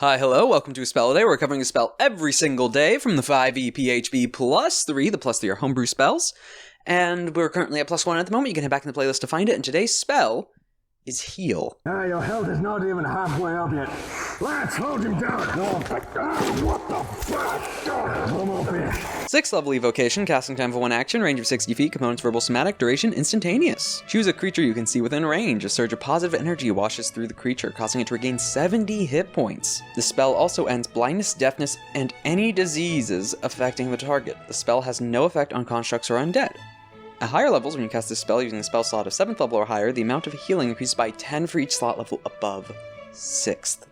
Hi, hello, welcome to a spell a day. We're covering a spell every single day from the 5e PHB plus 3. The plus 3 are homebrew spells. And we're currently at plus 1 at the moment. You can head back in the playlist to find it. And today's spell is Heal. Your health is not even halfway up yet. Let's hold him down. What the fuck? Come up here. 6th level evocation, casting time for 1 action, range of 60 feet, components verbal somatic, duration instantaneous. Choose a creature you can see within range. A surge of positive energy washes through the creature, causing it to regain 70 hit points. The spell also ends blindness, deafness, and any diseases affecting the target. The spell has no effect on constructs or undead. At higher levels, when you cast this spell using a spell slot of 7th level or higher, the amount of healing increases by 10 for each slot level above 6th.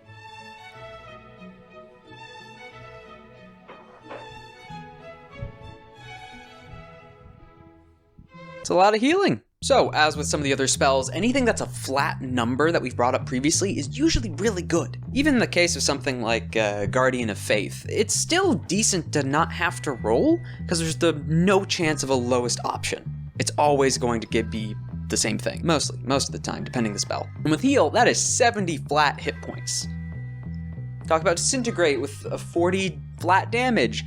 It's a lot of healing. So, as with some of the other spells, anything that's a flat number that we've brought up previously is usually really good. Even in the case of something like Guardian of Faith, it's still decent to not have to roll, because there's no chance of a lowest option. It's always going to be the same thing, most of the time, depending the spell. And with Heal, that is 70 flat hit points. Talk about Disintegrate with a 40 flat damage,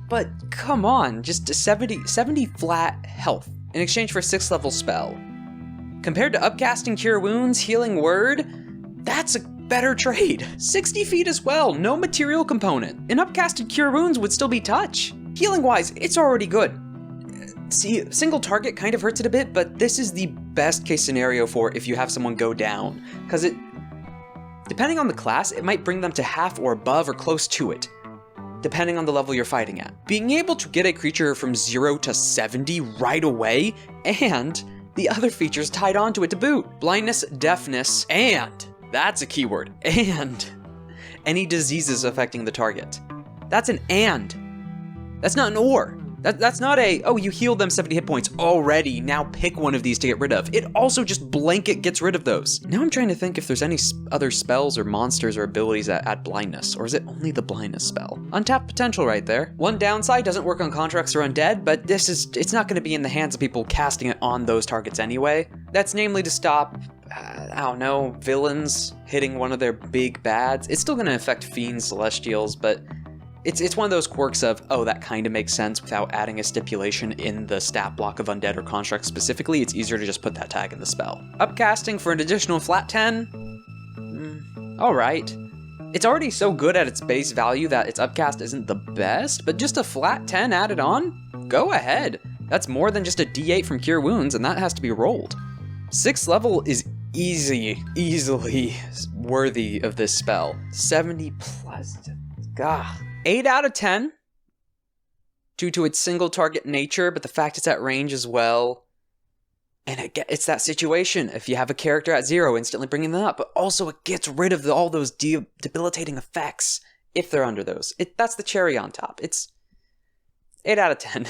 but come on, just 70 flat health in exchange for a 6th level spell. Compared to Upcasting Cure Wounds, Healing Word, that's a better trade. 60 feet as well, no material component. An Upcasted Cure Wounds would still be touch. Healing-wise, it's already good. See, single target kind of hurts it a bit, but this is the best case scenario for if you have someone go down, because depending on the class, it might bring them to half or above or close to it, depending on the level you're fighting at. Being able to get a creature from 0 to 70 right away, and the other features tied onto it to boot. Blindness, deafness, and, that's a keyword, and any diseases affecting the target. That's an and. That's not an or. That's not a, oh, you healed them 70 hit points already, now pick one of these to get rid of. It also just blanket gets rid of those. Now I'm trying to think if there's any other spells or monsters or abilities that add blindness, or is it only the blindness spell? Untapped potential right there. One downside, doesn't work on constructs or undead, but it's not going to be in the hands of people casting it on those targets anyway. That's namely to stop, I don't know, villains hitting one of their big bads. It's still going to affect fiends, celestials, but it's one of those quirks of, oh, that kind of makes sense without adding a stipulation in the stat block of undead or construct specifically. It's easier to just put that tag in the spell. Upcasting for an additional flat 10? Alright. It's already so good at its base value that its upcast isn't the best, but just a flat 10 added on? Go ahead. That's more than just a d8 from Cure Wounds, and that has to be rolled. 6th level is easily worthy of this spell. 70 plus, gah. 8 out of 10, due to its single target nature, but the fact it's at range as well. And it's that situation, if you have a character at 0, instantly bringing them up, but also it gets rid of all those debilitating effects, if they're under those. That's the cherry on top. It's 8 out of 10.